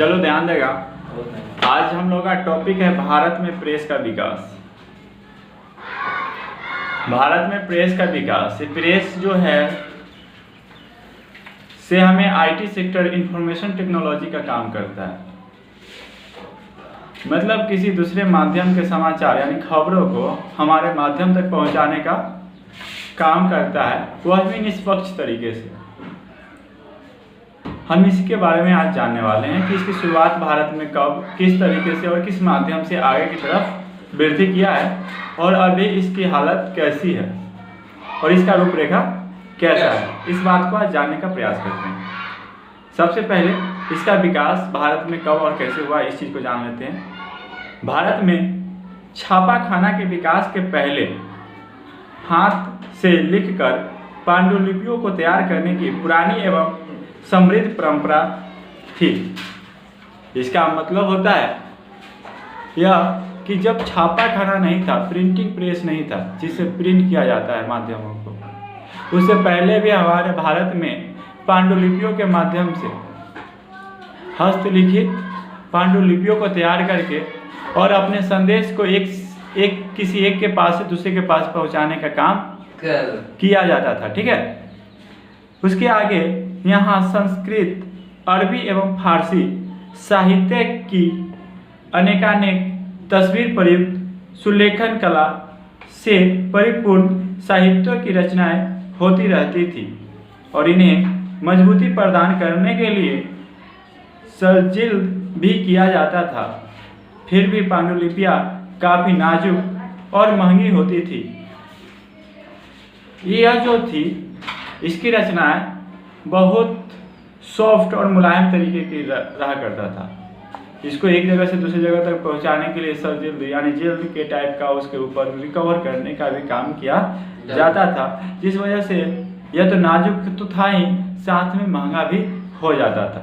चलो ध्यान देगा। आज हम लोग का टॉपिक है भारत में प्रेस का विकास। भारत में प्रेस का विकास। प्रेस जो है से हमें आईटी सेक्टर इंफॉर्मेशन टेक्नोलॉजी का काम करता है। मतलब किसी दूसरे माध्यम के समाचार यानी खबरों को हमारे माध्यम तक पहुंचाने का काम करता है, वह भी निष्पक्ष तरीके से। हम इसी के बारे में आज जानने वाले हैं कि इसकी शुरुआत भारत में कब, किस तरीके से और किस माध्यम से आगे की तरफ वृद्धि किया है और अभी इसकी हालत कैसी है और इसका रूपरेखा कैसा है। इस बात को आज जानने का प्रयास करते हैं। सबसे पहले इसका विकास भारत में कब और कैसे हुआ, इस चीज़ को जान लेते हैं। भारत में छापाखाना के विकास के पहले हाथ से लिखकर पांडुलिपियों को तैयार करने की पुरानी एवं समृद्ध परंपरा थी। इसका मतलब होता है यह कि जब छापाखाना नहीं था, प्रिंटिंग प्रेस नहीं था जिससे प्रिंट किया जाता है माध्यमों को, उससे पहले भी हमारे भारत में पांडुलिपियों के माध्यम से हस्तलिखित पांडुलिपियों को तैयार करके और अपने संदेश को किसी एक के पास से दूसरे के पास पहुंचाने का काम किया जाता था। ठीक है। उसके आगे यहाँ संस्कृत, अरबी एवं फारसी साहित्य की अनेकानेक तस्वीर प्रयुक्त सुलेखन कला से परिपूर्ण साहित्यों की रचनाएं होती रहती थी और इन्हें मजबूती प्रदान करने के लिए सजिल्द भी किया जाता था। फिर भी पांडुलिपियाँ काफ़ी नाजुक और महंगी होती थी। यह जो थी इसकी रचनाएं बहुत सॉफ्ट और मुलायम तरीके की रहा करता था। इसको एक जगह से दूसरी जगह तक पहुंचाने के लिए सजिल्द यानी जिल्द के टाइप का उसके ऊपर रिकवर करने का भी काम किया जाता था, जिस वजह से यह तो नाजुक तो था ही, साथ में महंगा भी हो जाता था।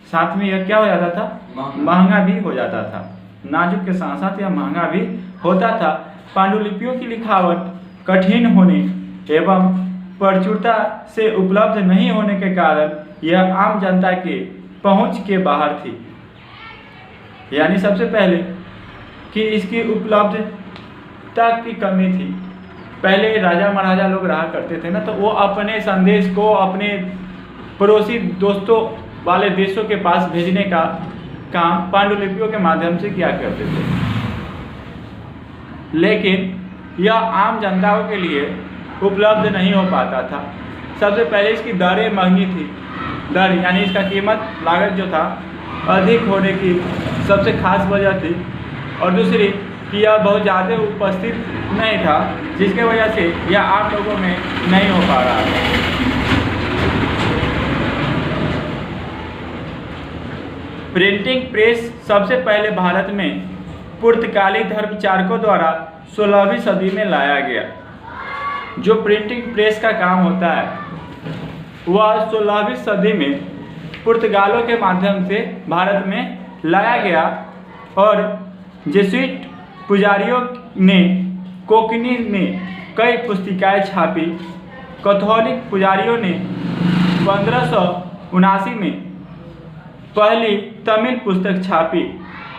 साथ में यह क्या हो जाता था? महंगा भी हो जाता था। नाजुक के साथ साथ यह महंगा भी होता था। पांडुलिपियों की लिखावट कठिन होने एवं प्रचुरता से उपलब्ध नहीं होने के कारण यह आम जनता के पहुंच के बाहर थी। यानी सबसे पहले कि इसकी उपलब्धता की कमी थी। पहले राजा महाराजा लोग रहा करते थे ना, तो वो अपने संदेश को अपने पड़ोसी दोस्तों वाले देशों के पास भेजने का काम पांडुलिपियों के माध्यम से किया करते थे, लेकिन यह आम जनताओं के लिए उपलब्ध नहीं हो पाता था। सबसे पहले इसकी दरें महंगी थी। दर यानी इसका कीमत लागत जो था अधिक होने की सबसे खास वजह थी, और दूसरी कि यह बहुत ज़्यादा उपस्थित नहीं था, जिसके वजह से यह आम लोगों में नहीं हो पा रहा था। प्रिंटिंग प्रेस सबसे पहले भारत में पुर्तगाली धर्मचारकों द्वारा 16वीं सदी में लाया गया। जो प्रिंटिंग प्रेस का काम होता है वह 16वीं सदी में पुर्तगालों के माध्यम से भारत में लाया गया और जेsuit पुजारियों ने कोंकणी में कई पुस्तिकाएं छापी। कैथोलिक पुजारियों ने 1579 में पहली तमिल पुस्तक छापी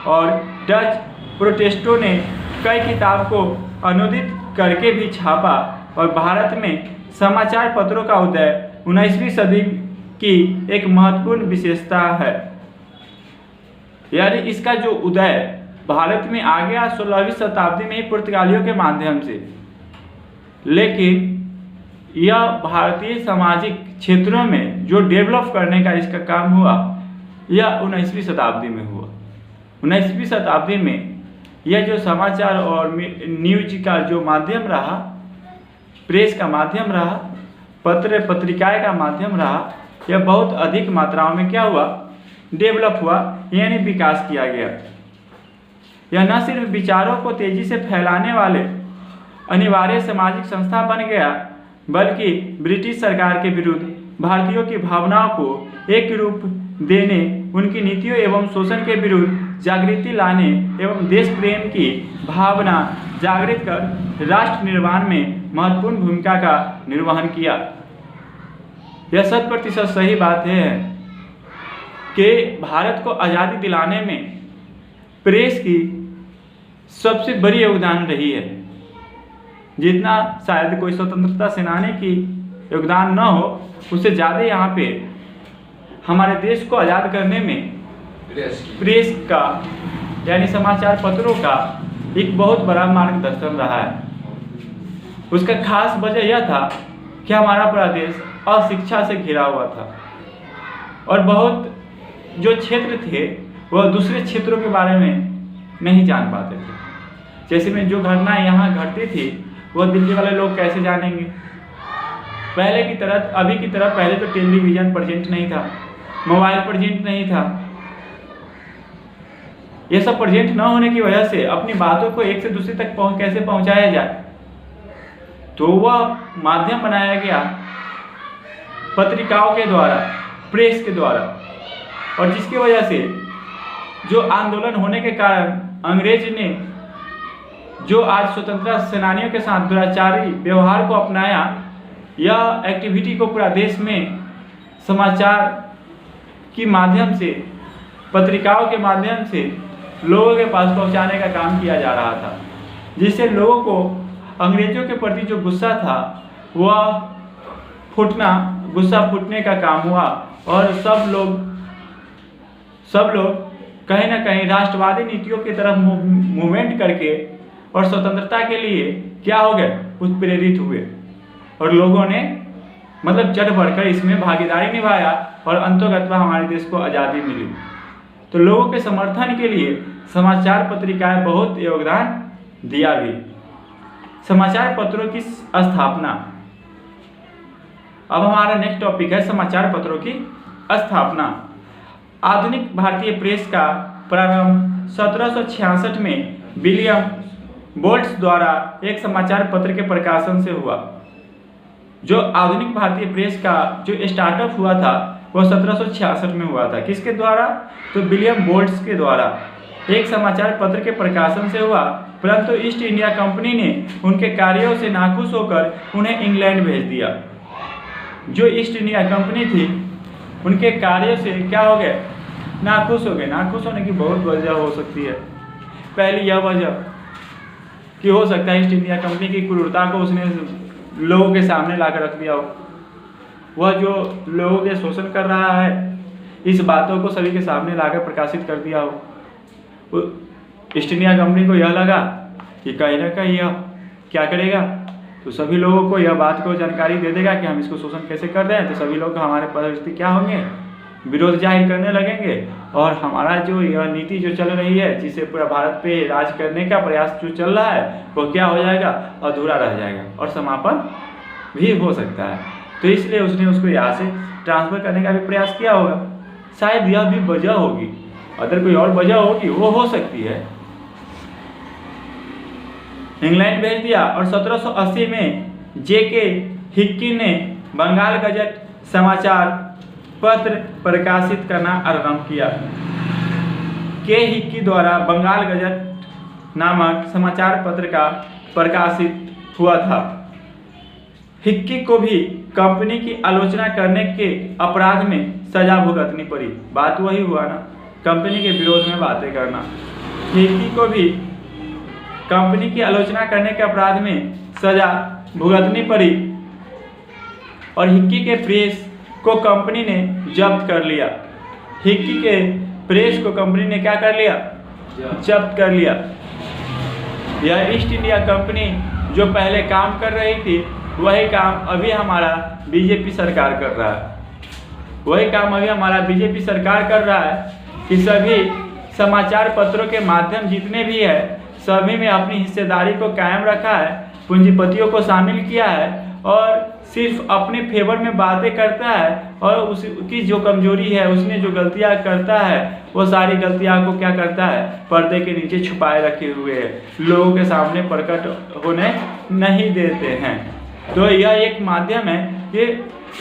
और डच प्रोटेस्टों ने कई किताब को अनुदित करके भी छापा, और भारत में समाचार पत्रों का उदय 19वीं सदी की एक महत्वपूर्ण विशेषता है। यानी इसका जो उदय भारत में आ गया 16वीं शताब्दी में ही पुर्तगालियों के माध्यम से, लेकिन यह भारतीय सामाजिक क्षेत्रों में जो डेवलप करने का इसका काम हुआ यह 19वीं शताब्दी में हुआ। 19वीं शताब्दी में यह जो समाचार और न्यूज का जो माध्यम रहा, प्रेस का माध्यम रहा, पत्रिकाएं का माध्यम रहा, यह बहुत अधिक मात्राओं में क्या हुआ? डेवलप हुआ, यानी विकास किया गया। यह न सिर्फ विचारों को तेजी से फैलाने वाले अनिवार्य सामाजिक संस्था बन गया, बल्कि ब्रिटिश सरकार के विरुद्ध भारतीयों की भावनाओं को एक रूप देने, उनकी नीतियों एवं शोषण के विरुद्ध जागृति लाने एवं देश प्रेम की भावना जागृत कर राष्ट्र निर्माण में महत्वपूर्ण भूमिका का निर्वहन किया। यह 100% सही बात है। कि भारत को आज़ादी दिलाने में प्रेस की सबसे बड़ी योगदान रही है। जितना शायद कोई स्वतंत्रता सेनानी की योगदान न हो, उससे ज़्यादा यहाँ पे हमारे देश को आज़ाद करने में प्रेस का यानी समाचार पत्रों का एक बहुत बड़ा मार्गदर्शन रहा है। उसका खास वजह यह था कि हमारा पूरा देश अशिक्षा से घिरा हुआ था और बहुत जो क्षेत्र थे वह दूसरे क्षेत्रों के बारे में नहीं जान पाते थे। जैसे में जो घटनाएं यहाँ घटती थी वह दिल्ली वाले लोग कैसे जानेंगे। पहले की तरह अभी की तरह पहले तो टेलीविज़न प्रेजेंट नहीं था, मोबाइल प्रेजेंट नहीं था। ये सब प्रेजेंट न होने की वजह से अपनी बातों को एक से दूसरे तक कैसे पहुंचाया जाए, तो वह माध्यम बनाया गया पत्रिकाओं के द्वारा, प्रेस के द्वारा। और जिसकी वजह से जो आंदोलन होने के कारण अंग्रेज ने जो आज स्वतंत्रता सेनानियों के साथ दुराचारी व्यवहार को अपनाया, यह एक्टिविटी को पूरा देश में समाचार के माध्यम से, पत्रिकाओं के माध्यम से लोगों के पास पहुंचाने का काम किया जा रहा था, जिससे लोगों को अंग्रेजों के प्रति जो गुस्सा था वह गुस्सा फूटने का काम हुआ और सब लोग कहीं ना कहीं राष्ट्रवादी नीतियों की तरफ मूवमेंट करके और स्वतंत्रता के लिए क्या हो गए, उत्प्रेरित हुए और लोगों ने मतलब चढ़ बढ़कर इसमें भागीदारी निभाया और अंततः हमारे देश को आज़ादी मिली। तो लोगों के समर्थन के लिए समाचार पत्रिकाएं बहुत योगदान दिया भी। समाचार पत्रों की स्थापना। अब हमारा नेक्स्ट टॉपिक है समाचार पत्रों की स्थापना। आधुनिक भारतीय प्रेस का प्रारंभ 1766 में विलियम बोल्ट्स द्वारा एक समाचार पत्र के प्रकाशन से हुआ। जो आधुनिक भारतीय प्रेस का जो स्टार्टअप हुआ था वह 1766 में हुआ था। किसके द्वारा? तो विलियम बोल्ट्स के द्वारा एक समाचार पत्र के प्रकाशन से हुआ। परंतु ईस्ट इंडिया कंपनी ने उनके कार्यों से नाखुश होकर उन्हें इंग्लैंड भेज दिया। जो ईस्ट इंडिया कंपनी थी उनके कार्यों से क्या हो गए, नाखुश हो गए। नाखुश होने की बहुत वजह हो सकती है। पहली यह वजह कि हो सकता है ईस्ट इंडिया कंपनी की क्रूरता को उसने लोगों के सामने लाकर रख दिया हो। वह जो लोगों के शोषण कर रहा है इस बातों को सभी के सामने लाकर प्रकाशित कर दिया हो। ईस्ट इंडिया कंपनी को यह लगा कि कहीं ना कहीं यह क्या करेगा, तो सभी लोगों को यह बात को जानकारी दे देगा कि हम इसको शोषण कैसे कर रहे हैं। तो सभी लोग हमारे प्रति क्या होंगे, विरोध जाहिर करने लगेंगे और हमारा जो यह नीति जो चल रही है जिससे पूरा भारत पे राज करने का प्रयास जो चल रहा है वो क्या हो जाएगा, अधूरा रह जाएगा और समापन भी हो सकता है। तो इसलिए उसने उसको यहाँ से ट्रांसफर करने का भी प्रयास किया होगा। शायद यह भी वजह होगी, अगर कोई और वजह होगी वो हो सकती है। इंग्लैंड भेज दिया और 1780 में J.K. हिक्की ने बंगाल गजट समाचार पत्र प्रकाशित करना आरंभ किया। के हिक्की द्वारा बंगाल गजट नामक समाचार पत्र का प्रकाशित हुआ था। हिक्की को भी कंपनी की आलोचना करने के अपराध में सजा भुगतनी पड़ी। बात वही हुआ ना, कंपनी के विरोध में बातें करना। हिक्की को भी कंपनी की आलोचना करने के अपराध में सजा भुगतनी पड़ी और हिक्की के प्रेस को कंपनी ने जब्त कर लिया। हिक्की के प्रेस को कंपनी ने क्या कर लिया, जब्त कर लिया। यह ईस्ट इंडिया कंपनी जो पहले काम कर रही थी वही काम अभी हमारा बीजेपी सरकार कर रहा है। वही काम अभी हमारा बीजेपी सरकार कर रहा है कि सभी समाचार पत्रों के माध्यम जितने भी है सभी में अपनी हिस्सेदारी को कायम रखा है, पूंजीपतियों को शामिल किया है और सिर्फ अपने फेवर में बातें करता है और उसकी जो कमजोरी है, उसने जो गलतियां करता है वो सारी गलतियां को क्या करता है, पर्दे के नीचे छुपाए रखे हुए है, लोगों के सामने प्रकट होने नहीं देते हैं। तो यह एक माध्यम है कि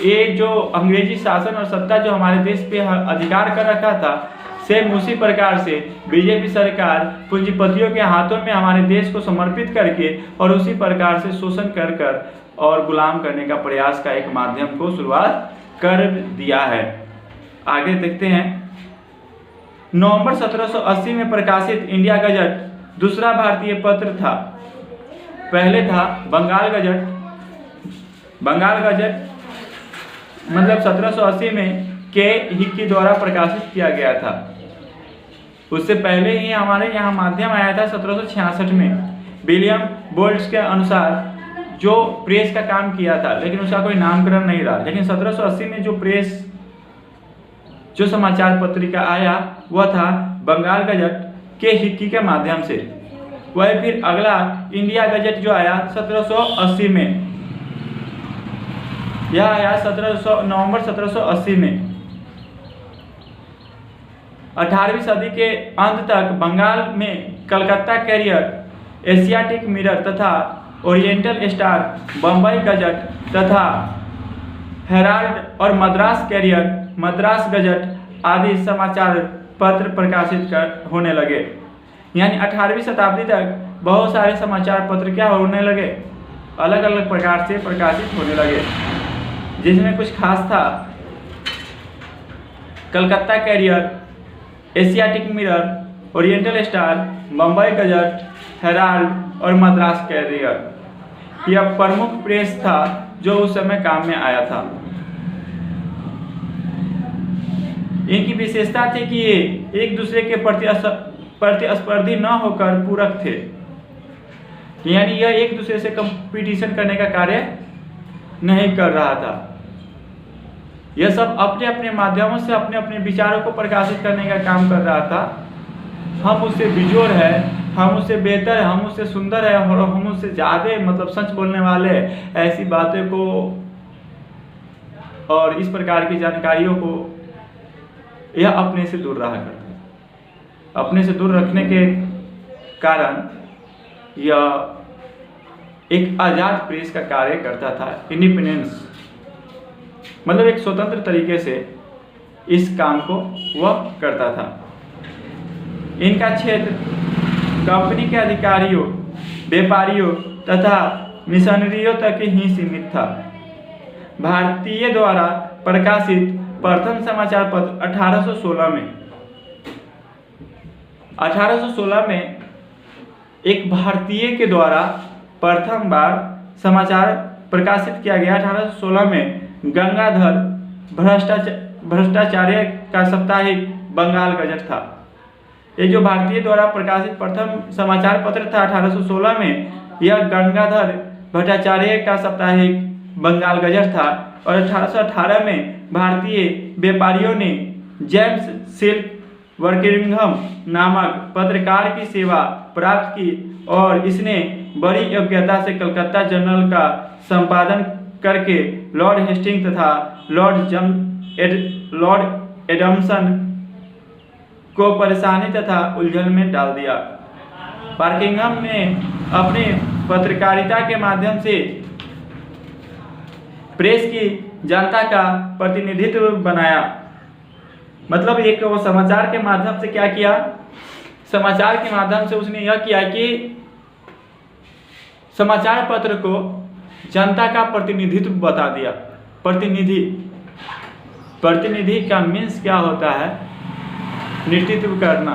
ये जो अंग्रेजी शासन और सत्ता जो हमारे देश पे अधिकार कर रखा था, सेम उसी प्रकार से बीजेपी सरकार पूंजीपतियों के हाथों में हमारे देश को समर्पित करके और उसी प्रकार से शोषण कर कर और गुलाम करने का प्रयास का एक माध्यम को शुरुआत कर दिया है। आगे देखते हैं नवंबर 1780 में प्रकाशित इंडिया गजट दूसरा भारतीय पत्र था। पहले था बंगाल गजट। बंगाल गजट मतलब 1780 में के हिक्की द्वारा प्रकाशित किया गया था। उससे पहले ही हमारे यहाँ माध्यम आया था 1766 में विलियम बोल्ट्स के अनुसार, जो प्रेस का काम किया था, लेकिन उसका कोई नामकरण नहीं रहा। लेकिन 1780 में जो समाचार पत्रिका आया वह था बंगाल गजट के हिक्की के माध्यम से। वह फिर अगला इंडिया गजट जो आया 1780 में, यह आया नवंबर 1780 में। 18वीं सदी के अंत तक बंगाल में कलकत्ता कैरियर, एशियाटिक मिरर तथा ओरिएंटल स्टार, बम्बई गजट तथा हेराल्ड और मद्रास कैरियर, मद्रास गजट आदि समाचार पत्र प्रकाशित होने लगे। यानी 18वीं शताब्दी तक बहुत सारे समाचार पत्र क्या होने लगे, अलग अलग प्रकार से प्रकाशित होने लगे, जिसमें कुछ खास था Calcutta Courier, Asiatic Mirror, Oriental Star, Bombay Gazette, Herald और मद्रास कैरियर। यह प्रमुख प्रेस था जो उस समय काम में आया था। इनकी विशेषता थी कि ये एक दूसरे के प्रतिस्पर्धी न होकर पूरक थे, यानी यह एक दूसरे से कंपटीशन करने का कार्य नहीं कर रहा था। यह सब अपने अपने माध्यमों से अपने अपने विचारों को प्रकाशित करने का काम कर रहा था। हम उससे बिजोड़ है, हम उससे बेहतर है, हम उससे सुंदर है और हम उससे ज़्यादा मतलब सच बोलने वाले, ऐसी बातें को और इस प्रकार की जानकारियों को यह अपने से दूर रहा करते। अपने से दूर रखने के कारण यह एक आज़ाद प्रेस का कार्य करता था। इंडिपेंडेंस मतलब एक स्वतंत्र तरीके से इस काम को वह करता था। इनका क्षेत्र कंपनी के अधिकारियों, व्यापारियों तथा मिशनरियों तक ही सीमित था। भारतीय द्वारा प्रकाशित प्रथम समाचार पत्र 1816 में एक भारतीय के द्वारा प्रथम बार समाचार प्रकाशित किया गया। 1816 में गंगाधर भ्रष्टाचार्य का साप्ताहिक बंगाल गजट था। ये जो भारतीय द्वारा प्रकाशित प्रथम समाचार पत्र था 1816 में, यह गंगाधर भट्टाचार्य का साप्ताहिक बंगाल गजट था। और 1818 में भारतीय व्यापारियों ने जेम्स सिल्क वर्किंघम नामक पत्रकार की सेवा प्राप्त की और इसने बड़ी योग्यता से कलकत्ता जर्नल का संपादन करके लॉर्ड हेस्टिंग तथा लॉर्ड एडमसन को परेशानी तथा उलझन में डाल दिया। वर्किंघम ने अपने पत्रकारिता के माध्यम से प्रेस की जनता का प्रतिनिधित्व बनाया। मतलब एक वो समाचार के माध्यम से क्या किया, समाचार के माध्यम से उसने यह किया कि समाचार पत्र को जनता का प्रतिनिधित्व बता दिया। प्रतिनिधि का मीन्स क्या होता है, नेतृत्व करना।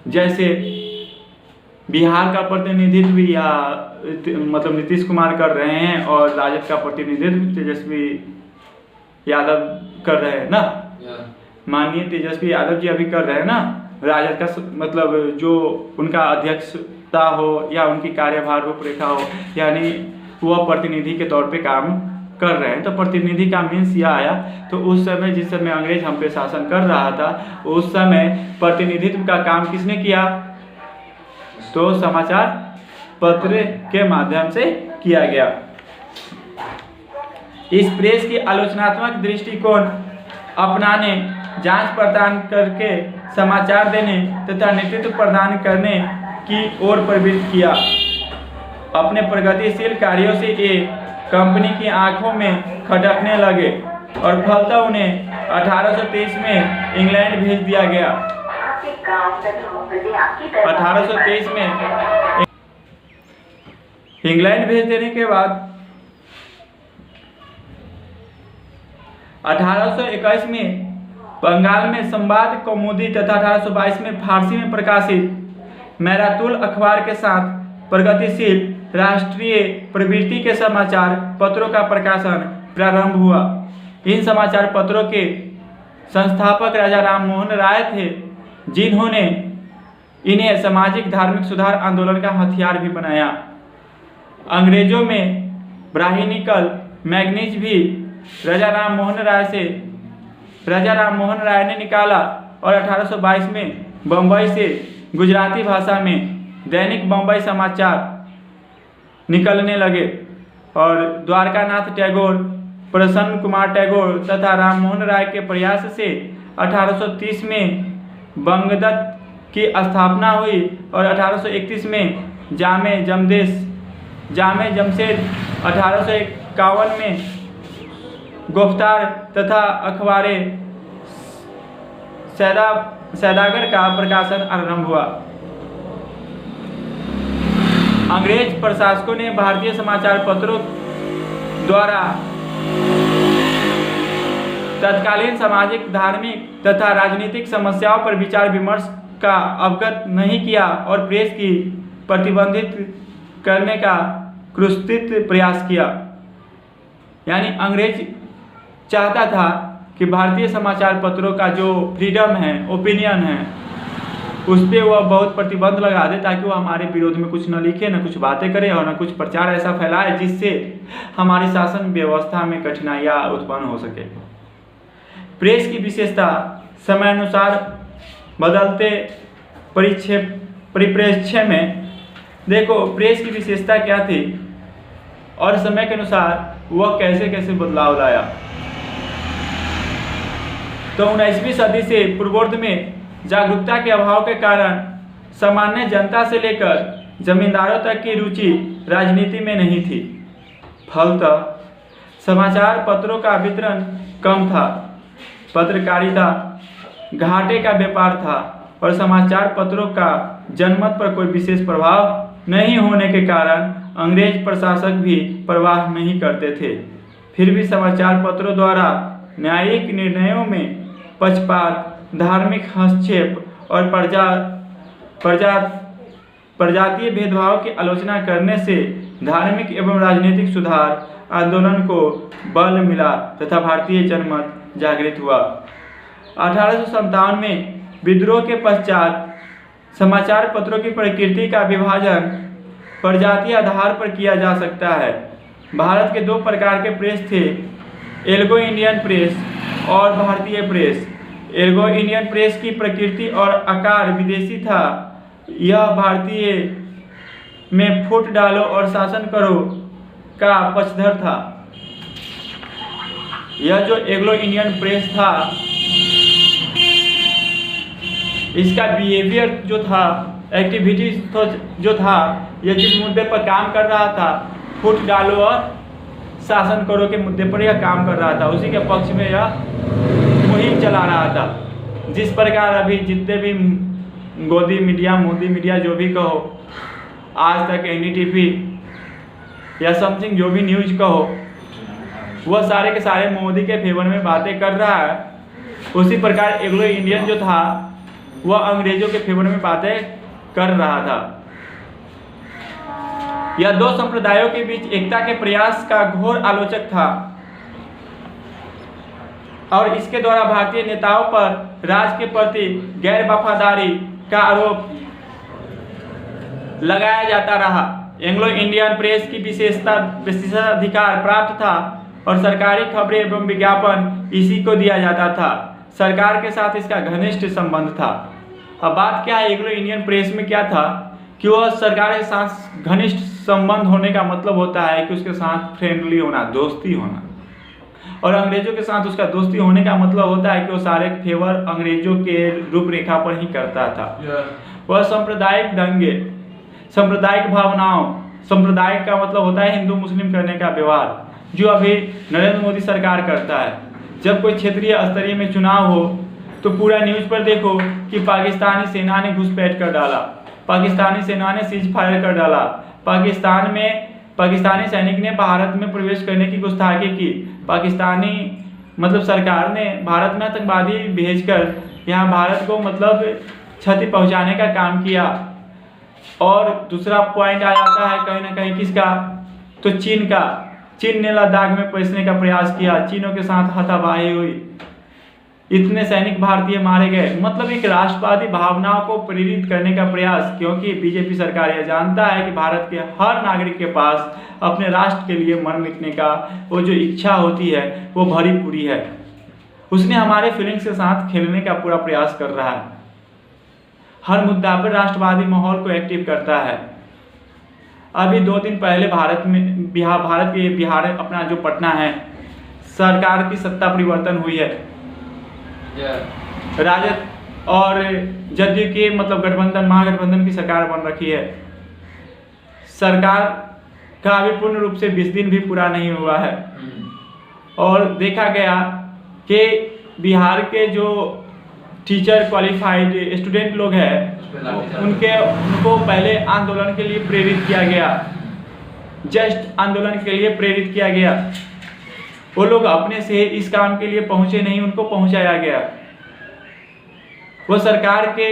जैसे बिहार का प्रतिनिधित्व या मतलब नीतीश कुमार कर रहे हैं और राजद का प्रतिनिधित्व तेजस्वी यादव कर रहे हैं ना, माननीय तेजस्वी यादव जी अभी कर रहे हैं ना। राजद का मतलब जो उनका अध्यक्षता हो या उनकी कार्यभार रूपरेखा हो, यानी वह प्रतिनिधि के तौर पे काम कर रहे हैं। तो प्रतिनिधि का मीन्स यह आया। तो उस समय जिस समय अंग्रेज हम पे शासन कर रहा था, उस समय प्रतिनिधित्व का काम किसने किया, तो समाचार पत्र के माध्यम से किया गया। इस प्रेस की आलोचनात्मक दृष्टिकोण अपनाने, जांच पड़ताल करके समाचार देने तथा नेतृत्व प्रदान करने की ओर प्रवृत्त किया। अपने प्रगतिशील कार्यों से ये कंपनी की आंखों में खटकने लगे और फलतः उन्हें 1823 में इंग्लैंड भेज दिया गया। 1823 में इंग्लैंड भेज देने के बाद 1821 में बंगाल में संवाद कौमुदी तथा 1822 में फारसी में प्रकाशित मैरातुल अखबार के साथ प्रगतिशील राष्ट्रीय प्रवृत्ति के समाचार पत्रों का प्रकाशन प्रारंभ हुआ। इन समाचार पत्रों के संस्थापक राजा राम मोहन राय थे, जिन्होंने इन्हें सामाजिक धार्मिक सुधार आंदोलन का हथियार भी बनाया। अंग्रेजों में ब्राह्मणिकल मैगनीज भी राजा राम मोहन राय ने निकाला और 1822 में बम्बई से गुजराती भाषा में दैनिक बम्बई समाचार निकलने लगे और द्वारकानाथ टैगोर, प्रसन्न कुमार टैगोर तथा राम मोहन राय के प्रयास से 1830 में बंगदत्त की स्थापना हुई और 1831 में जामे जमशेद, 1851 में गुफ्तार तथा अखबारे सैदागर का प्रकाशन आरंभ हुआ। अंग्रेज प्रशासकों ने भारतीय समाचार पत्रों द्वारा तत्कालीन सामाजिक, धार्मिक तथा राजनीतिक समस्याओं पर विचार विमर्श का अवगत नहीं किया और प्रेस की प्रतिबंधित करने का क्रूरतम प्रयास किया। यानी अंग्रेज चाहता था कि भारतीय समाचार पत्रों का जो फ्रीडम है, ओपिनियन है, उस पर वह बहुत प्रतिबंध लगा दे ताकि वह हमारे विरोध में कुछ न लिखे, न कुछ बातें करे और न कुछ प्रचार ऐसा फैलाए जिससे हमारी शासन व्यवस्था में कठिनाइयाँ उत्पन्न हो सके। प्रेस की विशेषता समयानुसार बदलते परिप्रेक्ष्य में देखो प्रेस की विशेषता क्या थी और समय के अनुसार वह कैसे कैसे बदलाव लाया। तो 19वीं सदी से पूर्वोत्तर में जागरूकता के अभाव के कारण सामान्य जनता से लेकर जमींदारों तक की रुचि राजनीति में नहीं थी। फलतः समाचार पत्रों का वितरण कम था, पत्रकारिता घाटे का व्यापार था और समाचार पत्रों का जनमत पर कोई विशेष प्रभाव नहीं होने के कारण अंग्रेज प्रशासक भी परवाह नहीं करते थे। फिर भी समाचार पत्रों द्वारा न्यायिक निर्णयों में पक्षपात, धार्मिक हस्तक्षेप और प्रजातीय भेदभाव की आलोचना करने से धार्मिक एवं राजनीतिक सुधार आंदोलन को बल मिला तथा भारतीय जनमत जागृत हुआ। 1857 में विद्रोह के पश्चात समाचार पत्रों की प्रकृति का विभाजन प्रजातीय आधार पर किया जा सकता है। भारत के दो प्रकार के प्रेस थे, एंग्लो इंडियन प्रेस और भारतीय प्रेस। एंग्लो इंडियन प्रेस की प्रकृति और आकार विदेशी था। यह भारतीय में फूट डालो और शासन करो का पक्षधर था। यह जो एंग्लो इंडियन प्रेस था, इसका बिहेवियर जो था, एक्टिविटीज जो था, यह जिस मुद्दे पर काम कर रहा था, फूट डालो और शासन करो के मुद्दे पर यह काम कर रहा था, उसी के पक्ष में यह मुहिम चला रहा था। जिस प्रकार अभी जितने भी मोदी मीडिया जो भी कहो, आज तक NDTV या समथिंग जो भी न्यूज कहो, वह सारे के सारे मोदी के फेवर में बातें कर रहा है। उसी प्रकार एंग्लो इंडियन जो था वह अंग्रेजों के फेवर में बातें कर रहा था। यह दो संप्रदायों के बीच एकता के प्रयास का घोर आलोचक था और इसके द्वारा भारतीय नेताओं पर राज के प्रति गैर वफादारी का आरोप लगाया जाता रहा। एंग्लो इंडियन प्रेस की विशेषाधिकार प्राप्त था और सरकारी खबरें एवं विज्ञापन इसी को दिया जाता था। सरकार के साथ इसका घनिष्ठ संबंध था। अब बात क्या है, एंग्लो इंडियन प्रेस में क्या था कि वह सरकार के साथ घनिष्ठ संबंध होने का मतलब होता है कि उसके साथ फ्रेंडली होना, दोस्ती होना, और अंग्रेजों के साथ उसका दोस्ती होने का मतलब होता है कि वो सारे फेवर अंग्रेजों के रूपरेखा पर ही करता था। वह सांप्रदायिक दंगे, सांप्रदायिक भावनाओं, सांप्रदायिक का मतलब होता है हिंदू मुस्लिम करने का व्यवहार, जो अभी नरेंद्र मोदी सरकार करता है। जब कोई क्षेत्रीय स्तरीय में चुनाव हो तो पूरा न्यूज पर देखो कि पाकिस्तानी सेना ने घुसपैठ कर डाला, पाकिस्तानी सेना ने सीज फायर कर डाला, पाकिस्तानी सैनिक ने भारत में प्रवेश करने की गुस्ताखी की, पाकिस्तानी मतलब सरकार ने भारत में आतंकवादी भेजकर यहाँ भारत को मतलब क्षति पहुँचाने का काम किया। और दूसरा पॉइंट आ जाता है कहीं ना कहीं किसका, तो चीन का। चीन ने लद्दाख में पहुंचने का प्रयास किया, चीनों के साथ हाथापाई हुई, इतने सैनिक भारतीय मारे गए। मतलब एक राष्ट्रवादी भावनाओं को प्रेरित करने का प्रयास, क्योंकि बीजेपी सरकार यह जानता है कि भारत के हर नागरिक के पास अपने राष्ट्र के लिए मर मिटने का वो जो इच्छा होती है वो भरी पूरी है। उसने हमारे फीलिंग्स के साथ खेलने का पूरा प्रयास कर रहा है, हर मुद्दा पर राष्ट्रवादी माहौल को एक्टिव करता है। अभी 2 दिन पहले भारत के बिहार अपना जो पटना है, सरकार की सत्ता परिवर्तन हुई है। राजद और जदयू के मतलब गठबंधन, महागठबंधन की सरकार बन रखी है। सरकार का अभी पूर्ण रूप से 20 दिन भी पूरा नहीं हुआ है। और देखा गया कि बिहार के जो टीचर क्वालिफाइड स्टूडेंट लोग हैं उनको पहले आंदोलन के लिए प्रेरित किया गया, जस्ट आंदोलन के लिए प्रेरित किया गया। वो लोग अपने से इस काम के लिए पहुंचे नहीं, उनको पहुंचाया गया। वो सरकार के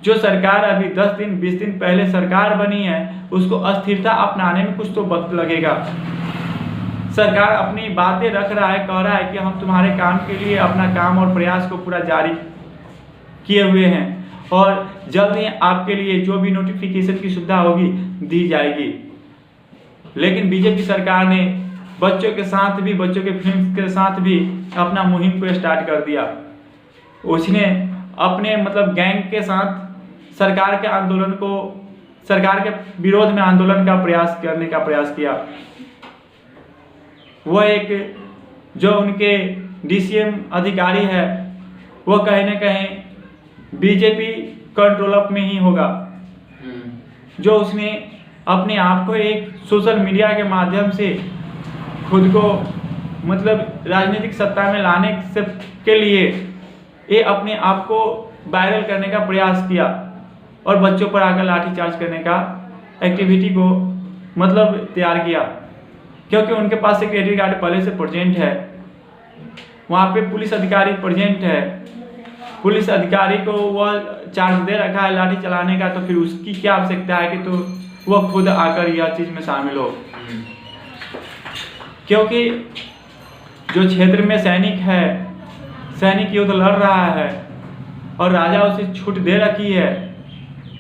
जो सरकार अभी 10 दिन 20 दिन पहले सरकार बनी है, उसको अस्थिरता अपनाने में कुछ तो वक्त लगेगा। सरकार अपनी बातें रख रहा है, कह रहा है कि हम तुम्हारे काम के लिए अपना काम और प्रयास को पूरा जारी किए हुए हैं और जल्द ही आपके लिए जो भी नोटिफिकेशन की सुविधा होगी दी जाएगी। लेकिन बीजेपी सरकार ने बच्चों के साथ भी, बच्चों के फिल्म के साथ भी अपना मुहिम को स्टार्ट कर दिया। उसने अपने मतलब गैंग के साथ सरकार के आंदोलन को, सरकार के विरोध में आंदोलन का प्रयास करने का प्रयास किया। वह एक जो उनके डीसीएम अधिकारी है वो कहीं ना कहीं बीजेपी कंट्रोल अप में ही होगा। जो उसने अपने आप को एक सोशल मीडिया के माध्यम से खुद को मतलब राजनीतिक सत्ता में लाने के लिए ये अपने आप को वायरल करने का प्रयास किया और बच्चों पर आकर लाठीचार्ज करने का एक्टिविटी को मतलब तैयार किया। क्योंकि उनके पास सिक्योरिटी गार्ड पहले से प्रेजेंट है, वहाँ पे पुलिस अधिकारी प्रेजेंट है, पुलिस अधिकारी को वह चार्ज दे रखा है लाठी चलाने का, तो फिर उसकी क्या आवश्यकता है कि तो वह खुद आकर यह चीज़ में शामिल हो। क्योंकि जो क्षेत्र में सैनिक है, सैनिक युद्ध लड़ रहा है और राजा उसे छूट दे रखी है,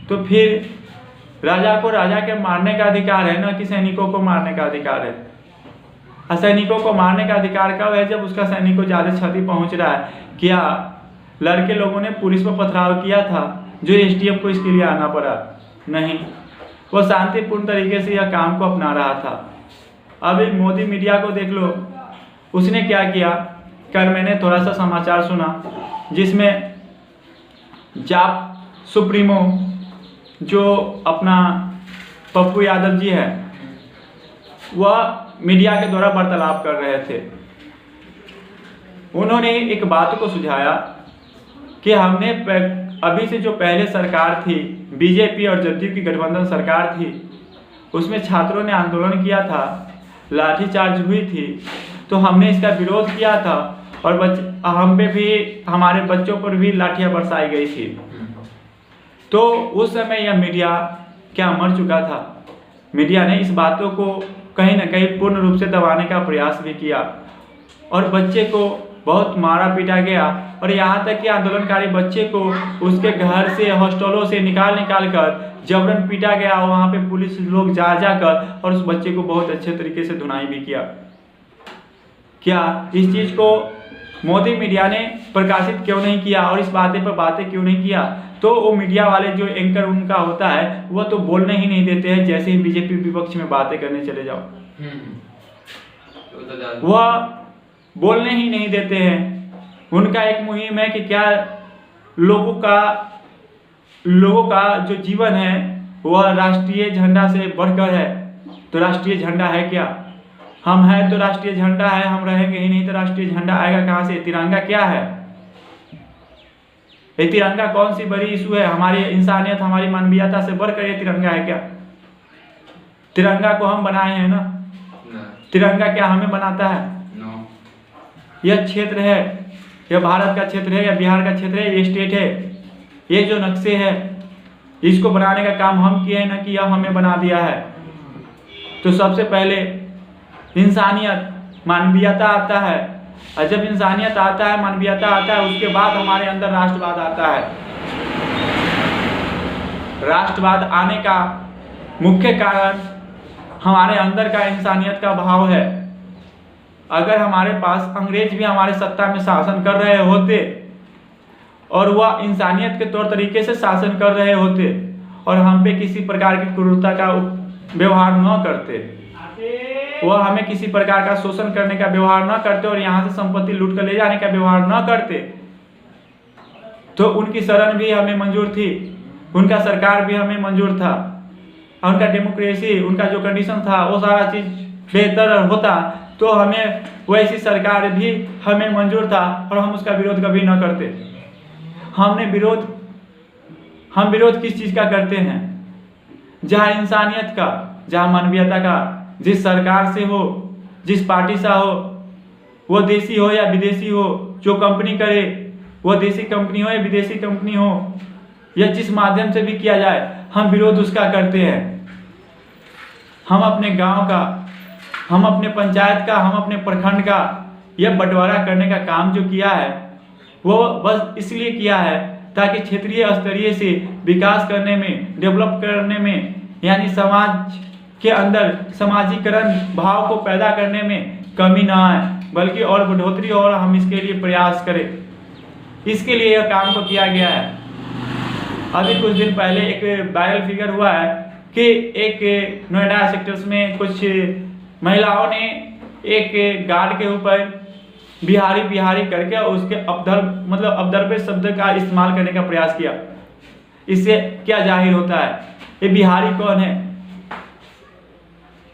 तो फिर राजा को राजा के मारने का अधिकार है, न कि सैनिकों को मारने का अधिकार है। सैनिकों को मारने का अधिकार कब है? जब उसका सैनिक को ज़्यादा क्षति पहुंच रहा है। क्या लड़के लोगों ने पुलिस पर पथराव किया था जो एसडीएम को इसके लिए आना पड़ा? नहीं, वो शांतिपूर्ण तरीके से यह काम को अपना रहा था। अभी मोदी मीडिया को देख लो, उसने क्या किया। कल मैंने थोड़ा सा समाचार सुना जिसमें जाप सुप्रीमो जो अपना पप्पू यादव जी है, वह मीडिया के द्वारा वार्तालाप कर रहे थे। उन्होंने एक बात को सुझाया कि हमने अभी से जो पहले सरकार थी, बीजेपी और जदयू की गठबंधन सरकार थी, उसमें छात्रों ने आंदोलन किया था, लाठीचार्ज हुई थी, तो हमने इसका विरोध किया था और हम पे भी, हमारे बच्चों पर भी लाठियाँ बरसाई गई थी। तो उस समय यह मीडिया क्या मर चुका था। मीडिया ने इस बातों को कहीं ना कहीं पूर्ण रूप से दबाने का प्रयास भी किया और बच्चे को बहुत मारा पीटा गया। और यहाँ तक कि आंदोलनकारी बच्चे को उसके घर से, हॉस्टलों से निकाल कर जबरन पीटा गया। वहाँ पे पुलिस लोग जाकर और उस बच्चे को बहुत अच्छे तरीके से धुनाई भी किया। क्या इस चीज़ को मोदी मीडिया ने प्रकाशित क्यों नहीं किया और इस बातें पर बातें क्यों नहीं किया? तो वो मीडिया वाले जो एंकर उनका होता है वह तो बोलने ही नहीं देते हैं। जैसे ही बीजेपी विपक्ष में बातें करने चले जाओ, वह बोलने ही नहीं देते हैं। उनका एक मुहिम है कि क्या लोगों का जो जीवन है वह राष्ट्रीय झंडा से बढ़कर है। तो राष्ट्रीय झंडा है क्या? हम हैं तो राष्ट्रीय झंडा है, हम रहेंगे ही नहीं तो राष्ट्रीय झंडा आएगा कहाँ से? तिरंगा क्या है? ये तिरंगा कौन सी बड़ी इशू है? हमारी इंसानियत, हमारी मानवीयता से बढ़कर ये तिरंगा है क्या? तिरंगा को हम बनाए हैं ना, तिरंगा क्या हमें बनाता है? यह क्षेत्र है, यह भारत का क्षेत्र है, या बिहार का क्षेत्र है, ये स्टेट है, ये जो नक्शे है इसको बनाने का काम हम किए हैं ना कि यह हमें बना दिया है। तो सबसे पहले इंसानियत, मानवीयता आता है, और जब इंसानियत आता है, मानवीयता आता है, उसके बाद हमारे अंदर राष्ट्रवाद आता है। राष्ट्रवाद आने का मुख्य कारण हमारे अंदर का इंसानियत का भाव है। अगर हमारे पास अंग्रेज भी हमारे सत्ता में शासन कर रहे होते और वह इंसानियत के तौर तरीके से शासन कर रहे होते और हम पे किसी प्रकार की क्रूरता का व्यवहार न करते, वह हमें किसी प्रकार का शोषण करने का व्यवहार न करते और यहाँ से संपत्ति लूट कर ले जाने का व्यवहार न करते, तो उनकी शरण भी हमें मंजूर थी, उनका सरकार भी हमें मंजूर था, उनका डेमोक्रेसी, उनका जो कंडीशन था वो सारा चीज़ बेहतर होता, तो हमें वैसी सरकार भी हमें मंजूर था और हम उसका विरोध कभी न करते। हम विरोध किस चीज़ का करते हैं? जहाँ इंसानियत का, जहाँ मानवीयता का, जिस सरकार से हो, जिस पार्टी से हो, वो देसी हो या विदेशी हो, जो कंपनी करे वो देसी कंपनी हो या विदेशी कंपनी हो, या जिस माध्यम से भी किया जाए, हम विरोध उसका करते हैं। हम अपने गांव का, हम अपने पंचायत का, हम अपने प्रखंड का यह बंटवारा करने का काम जो किया है वो बस इसलिए किया है ताकि क्षेत्रीय स्तरीय से विकास करने में, डेवलप करने में, यानी समाज के अंदर समाजीकरण भाव को पैदा करने में कमी ना आए, बल्कि और बढ़ोतरी और हम इसके लिए प्रयास करें। इसके लिए यह काम को किया गया है। अभी कुछ दिन पहले एक वायरल फिगर हुआ है कि एक नोएडा सेक्टर्स में कुछ महिलाओं ने एक गार्ड के ऊपर बिहारी करके उसके अभद्र शब्द का इस्तेमाल करने का प्रयास किया। इससे क्या जाहिर होता है? ये बिहारी कौन है?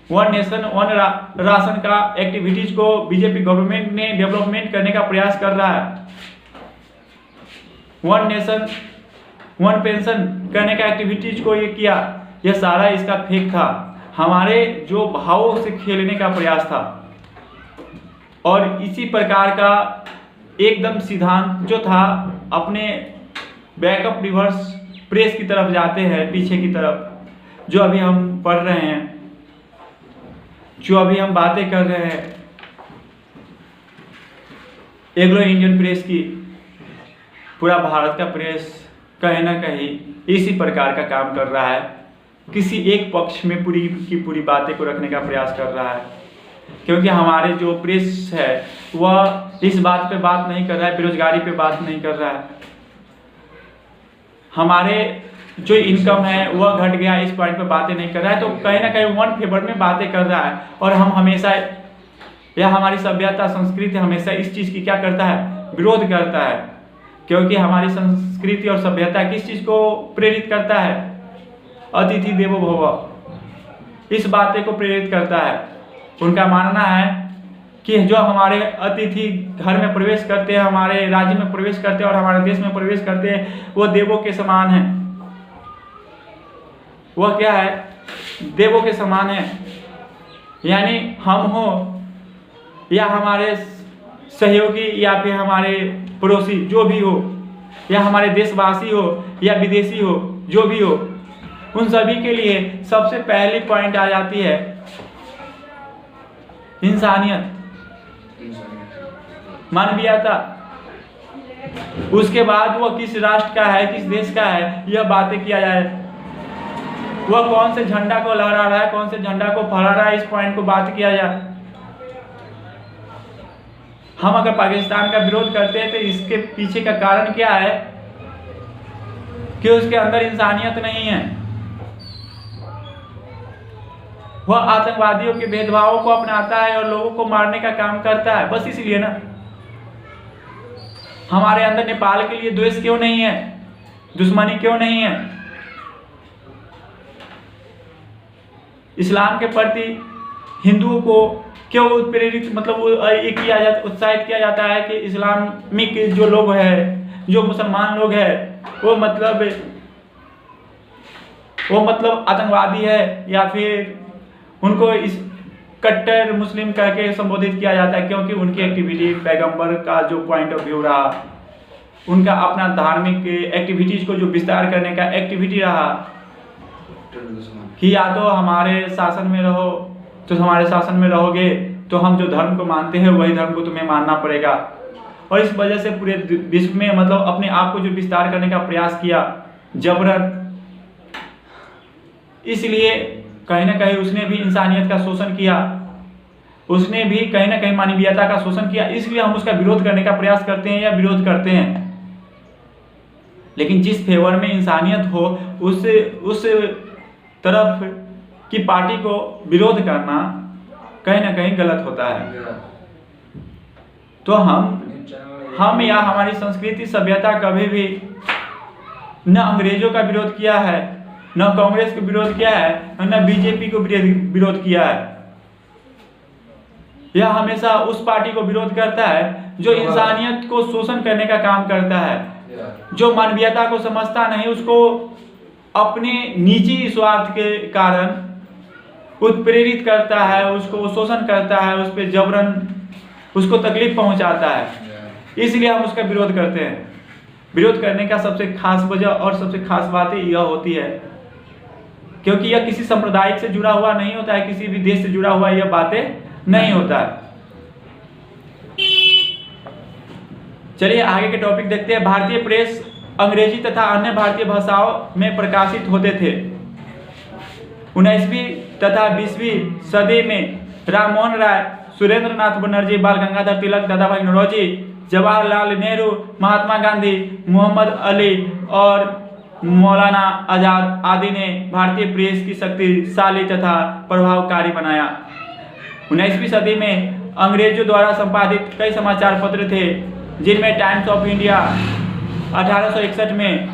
वन नेशन वन राशन का एक्टिविटीज को बीजेपी गवर्नमेंट ने डेवलपमेंट करने का प्रयास कर रहा है। वन नेशन वन पेंशन करने का एक्टिविटीज को ये किया, यह सारा इसका फेक था, हमारे जो भावों से खेलने का प्रयास था। और इसी प्रकार का एकदम सिद्धांत जो था अपने बैकअप रिवर्स प्रेस की तरफ जाते हैं, पीछे की तरफ, जो अभी हम पढ़ रहे हैं, जो अभी हम बातें कर रहे हैं, एग्लो इंडियन प्रेस की, पूरा भारत का प्रेस कहीं ना कहीं इसी प्रकार का काम कर रहा है, किसी एक पक्ष में पूरी की पूरी बातें को रखने का प्रयास कर रहा है। क्योंकि हमारे जो प्रेस है वह इस बात पे बात नहीं कर रहा है, बेरोजगारी पे बात नहीं कर रहा है, हमारे जो इनकम है वह घट गया इस पॉइंट पे बातें नहीं कर रहा है, तो कहीं ना कहीं वन फेवर में बातें कर रहा है। और हम हमेशा, यह हमारी सभ्यता संस्कृति हमेशा इस चीज़ की क्या करता है? विरोध करता है। क्योंकि हमारी संस्कृति और सभ्यता किस चीज़ को प्रेरित करता है? अतिथि देवो भव, इस बातें को प्रेरित करता है। उनका मानना है कि जो हमारे अतिथि घर में प्रवेश करते हैं, हमारे राज्य में प्रवेश करते हैं और हमारे देश में प्रवेश करते हैं, वो देवों के समान है। वह क्या है? देवों के समान है। यानी हम हो या हमारे सहयोगी या फिर हमारे पड़ोसी जो भी हो, या हमारे देशवासी हो या विदेशी हो, जो भी हो, उन सभी के लिए सबसे पहली पॉइंट आ जाती है इंसानियत, मानवीयता। उसके बाद वह किस राष्ट्र का है, किस देश का है, यह बातें किया जाए। वह कौन से झंडा को लहरा रहा है, कौन से झंडा को फहरा रहा है, इस पॉइंट को बात किया जाए। हम अगर पाकिस्तान का विरोध करते हैं तो इसके पीछे का कारण क्या है? कि उसके अंदर इंसानियत नहीं है। वह आतंकवादियों के भेदभावों को अपनाता है और लोगों को मारने का काम करता है, बस इसलिए ना। हमारे अंदर नेपाल के लिए द्वेष क्यों नहीं है, दुश्मनी क्यों नहीं है? इस्लाम के प्रति हिंदुओं को क्यों प्रेरित, मतलब ये किया जाता, उत्साहित किया जाता है कि इस्लामिक जो लोग हैं, जो मुसलमान लोग हैं, वो मतलब आतंकवादी है, या फिर उनको कट्टर मुस्लिम कह के संबोधित किया जाता है, क्योंकि उनकी एक्टिविटी पैगंबर का जो पॉइंट ऑफ व्यू रहा, उनका अपना धार्मिक एक्टिविटीज को जो विस्तार करने का एक्टिविटी रहा कि या तो हमारे शासन में रहो, तो हमारे शासन में रहोगे तो हम जो धर्म को मानते हैं वही धर्म को तुम्हें मानना पड़ेगा। और इस वजह से पूरे विश्व में मतलब अपने आप को जो विस्तार करने का प्रयास किया जबरन, इसलिए कहीं ना कहीं उसने भी इंसानियत का शोषण किया, उसने भी कहीं ना कहीं मानवीयता का शोषण किया, इसलिए हम उसका विरोध करने का प्रयास करते हैं या विरोध करते हैं। लेकिन जिस फेवर में इंसानियत हो उस तरफ की पार्टी को विरोध करना कहीं ना कहीं गलत होता है। तो हम या हमारी संस्कृति सभ्यता कभी भी न अंग्रेजों का विरोध किया है, न कांग्रेस को विरोध किया है, न बीजेपी को विरोध किया है। यह हमेशा उस पार्टी को विरोध करता है जो इंसानियत को शोषण करने का काम करता है, जो मानवीयता को समझता नहीं, उसको अपने निजी स्वार्थ के कारण उत्प्रेरित करता है, उसको शोषण करता है, उस पर जबरन उसको तकलीफ पहुंचाता है। इसलिए हम उसका विरोध करते हैं। विरोध करने का सबसे खास वजह और सबसे खास बात यह होती है क्योंकि यह किसी सांप्रदायिक से जुड़ा हुआ नहीं होता है, किसी भी देश से जुड़ा हुआ यह बातें नहीं होता है। चलिए आगे के टॉपिक देखते हैं। भारतीय प्रेस अंग्रेजी तथा अन्य भारतीय भाषाओं में प्रकाशित होते थे। 19वीं तथा 20वीं सदी में राम मोहन राय, सुरेंद्र नाथ बनर्जी, बाल गंगाधर तिलक, दादा भाई नौरोजी, जवाहरलाल नेहरू, महात्मा गांधी, मोहम्मद अली और मौलाना आजाद आदि ने भारतीय प्रेस की शक्तिशाली तथा प्रभावकारी बनाया। 19वीं सदी में अंग्रेजों द्वारा संपादित कई समाचार पत्र थे, जिनमें टाइम्स ऑफ इंडिया 1861 में,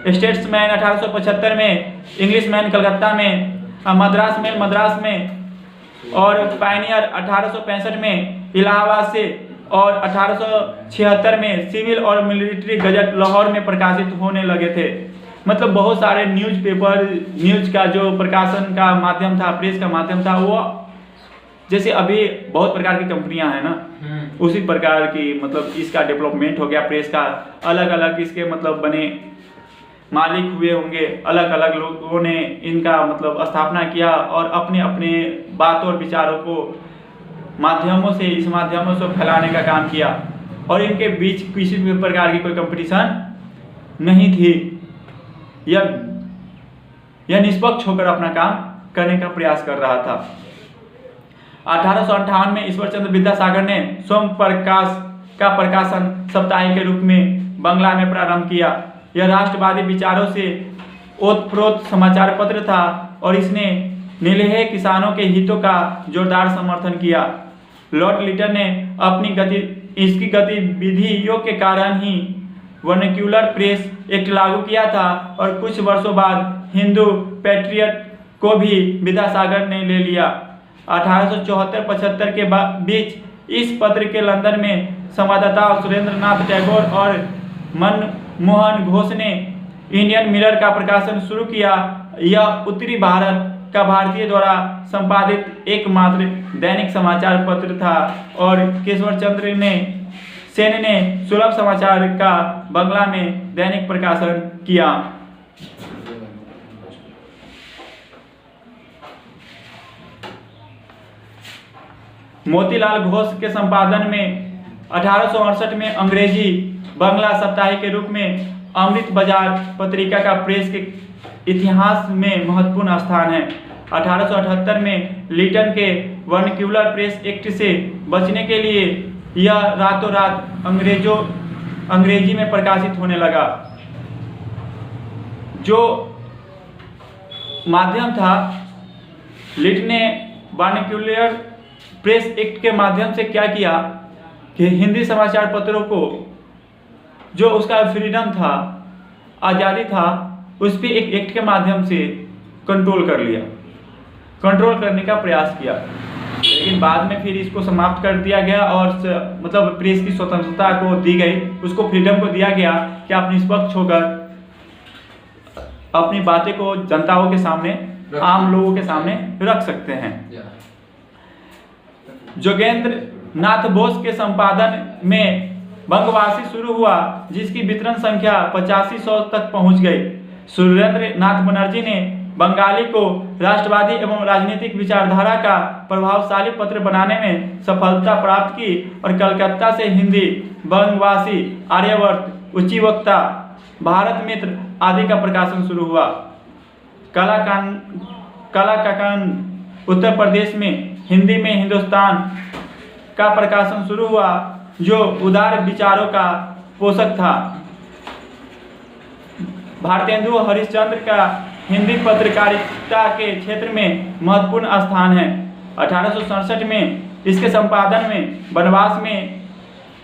स्टेट्समैन 1875 में, इंग्लिशमैन कलकत्ता में, मद्रास मेल मद्रास में और पायनियर 1865 में इलाहाबाद से और 1876 में सिविल और मिलिट्री गजट लाहौर में प्रकाशित होने लगे थे। मतलब बहुत सारे न्यूज़पेपर, न्यूज़ का जो प्रकाशन का माध्यम था, प्रेस का माध्यम था, वो जैसे अभी बहुत प्रकार की कंपनियां हैं ना, उसी प्रकार की मतलब इसका डेवलपमेंट हो गया। प्रेस का अलग अलग इसके मतलब बने मालिक हुए होंगे, अलग अलग लोगों ने इनका मतलब स्थापना किया और अपने अपने बातों और विचारों को माध्यमों से, इस माध्यमों से फैलाने का काम किया और इनके बीच किसी भी प्रकार की कोई कंपटीशन नहीं थी। यह निष्पक्ष होकर अपना काम करने का प्रयास कर रहा था। 1858 में ईश्वरचंद्र विद्यासागर ने सोम प्रकाश का प्रकाशन साप्ताहिक के रूप में बंगला में प्रारंभ किया। यह राष्ट्रवादी विचारों से ओतप्रोत समाचार पत्र था और इसने निरीह किसानों के हितों का जोरदार समर्थन किया। लॉर्ड लिटन ने इसकी गतिविधियों के कारण ही वर्नाक्यूलर प्रेस एक्ट लागू किया था और कुछ वर्षों बाद हिंदू पैट्रियट को भी विद्यासागर ने ले लिया। 1874-75 के बीच इस पत्र के लंदन में संवाददाता सुरेंद्र नाथ टैगोर और मनमोहन घोष ने इंडियन मिरर का प्रकाशन शुरू किया। यह उत्तरी भारत का भारतीय द्वारा संपादित एकमात्र दैनिक समाचार पत्र था और केशवचंद्र सेन ने सुलभ समाचार का बंगला में दैनिक प्रकाशन किया। मोतीलाल घोष के संपादन में 1868 में अंग्रेजी बंगला साप्ताहिक के रूप में अमृत बाजार पत्रिका का प्रेस के इतिहास में महत्वपूर्ण स्थान है। 1878 में लिटन के वर्नाक्यूलर प्रेस एक्ट से बचने के लिए यह रातों रात अंग्रेजी में प्रकाशित होने लगा। जो माध्यम था, लिटन ने वर्नाक्यूलर प्रेस एक्ट के माध्यम से क्या किया कि हिंदी समाचार पत्रों को जो उसका फ्रीडम था, आज़ादी था, उस पर एक एक्ट के माध्यम से कंट्रोल कर लिया, कंट्रोल करने का प्रयास किया। लेकिन बाद में फिर इसको समाप्त कर दिया गया और मतलब प्रेस की स्वतंत्रता को दी गई, उसको फ्रीडम को दिया गया कि आप निष्पक्ष होकर अपनी बातें को जनताओं के सामने, आम लोगों के सामने रख सकते हैं। जोगेंद्र नाथ बोस के संपादन में बंगवासी शुरू हुआ, जिसकी वितरण संख्या 8500 तक पहुंच गई। सुरेंद्र नाथ बनर्जी ने बंगाली को राष्ट्रवादी एवं राजनीतिक विचारधारा का प्रभावशाली पत्र बनाने में सफलता प्राप्त की और कलकत्ता से हिंदी, बंगवासी, आर्यवर्त, उच्चवक्ता, भारत मित्र आदि का प्रकाशन शुरू हुआ। कलाकांड उत्तर प्रदेश में हिंदी में हिंदुस्तान का प्रकाशन शुरू हुआ, जो उदार विचारों का पोषक था। भारतेंदु हरिश्चंद्र का हिंदी पत्रकारिता के क्षेत्र में महत्वपूर्ण स्थान है। 1867 में इसके संपादन में वनवास में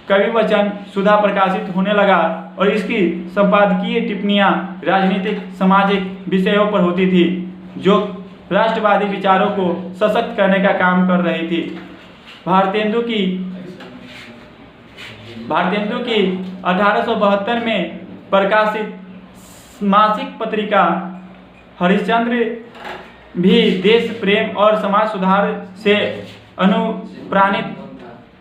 कवि वचन सुधा प्रकाशित होने लगा और इसकी संपादकीय टिप्पणियां राजनीतिक सामाजिक विषयों पर होती थी, जो राष्ट्रवादी विचारों को सशक्त करने का काम कर रही थी। भारतेंदु की 1872 में प्रकाशित मासिक पत्रिका हरिश्चंद्र भी देश प्रेम और समाज सुधार से अनुप्राणित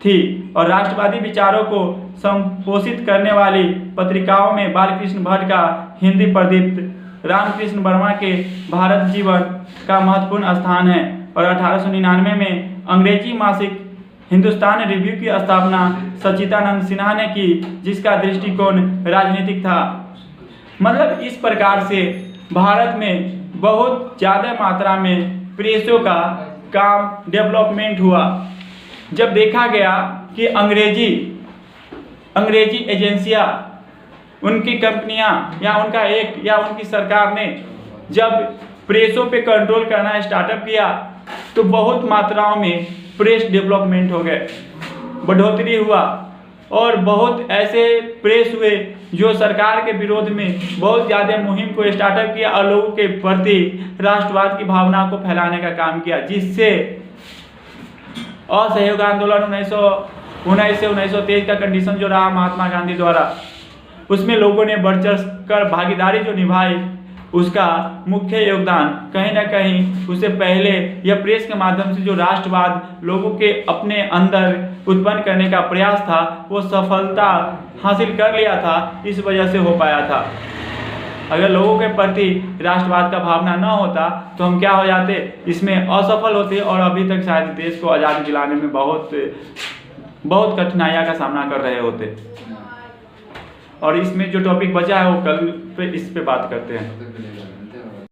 थी और राष्ट्रवादी विचारों को संपोषित करने वाली पत्रिकाओं में बालकृष्ण भट्ट का हिंदी प्रदीप्त, रामकृष्ण वर्मा के भारत जीवन का महत्वपूर्ण स्थान है और 1899 में अंग्रेजी मासिक हिंदुस्तान रिव्यू की स्थापना सच्चिदानंद सिन्हा ने की, जिसका दृष्टिकोण राजनीतिक था। मतलब इस प्रकार से भारत में बहुत ज़्यादा मात्रा में प्रेसों का काम डेवलपमेंट हुआ। जब देखा गया कि अंग्रेजी एजेंसियां, उनकी कंपनियां या उनका एक्ट या उनकी सरकार ने जब प्रेसों पे कंट्रोल करना स्टार्टअप किया, तो बहुत मात्राओं में प्रेस डेवलपमेंट हो गए, बढ़ोतरी हुआ और बहुत ऐसे प्रेस हुए जो सरकार के विरोध में बहुत ज़्यादा मुहिम को स्टार्टअप किया और लोगों के प्रति राष्ट्रवाद की भावना को फैलाने का काम किया, जिससे असहयोग आंदोलन 1919 से 1923 का कंडीशन जो रहा महात्मा गांधी द्वारा, उसमें लोगों ने बढ़ चढ़ कर भागीदारी जो निभाई, उसका मुख्य योगदान कहीं ना कहीं उससे पहले यह प्रेस के माध्यम से जो राष्ट्रवाद लोगों के अपने अंदर उत्पन्न करने का प्रयास था, वो सफलता हासिल कर लिया था, इस वजह से हो पाया था। अगर लोगों के प्रति राष्ट्रवाद का भावना न होता तो हम क्या हो जाते, इसमें असफल होते और अभी तक शायद देश को आज़ादी दिलाने में बहुत कठिनाइयाँ का सामना कर रहे होते। और इसमें जो टॉपिक बचा है वो कल पे इस पे बात करते हैं।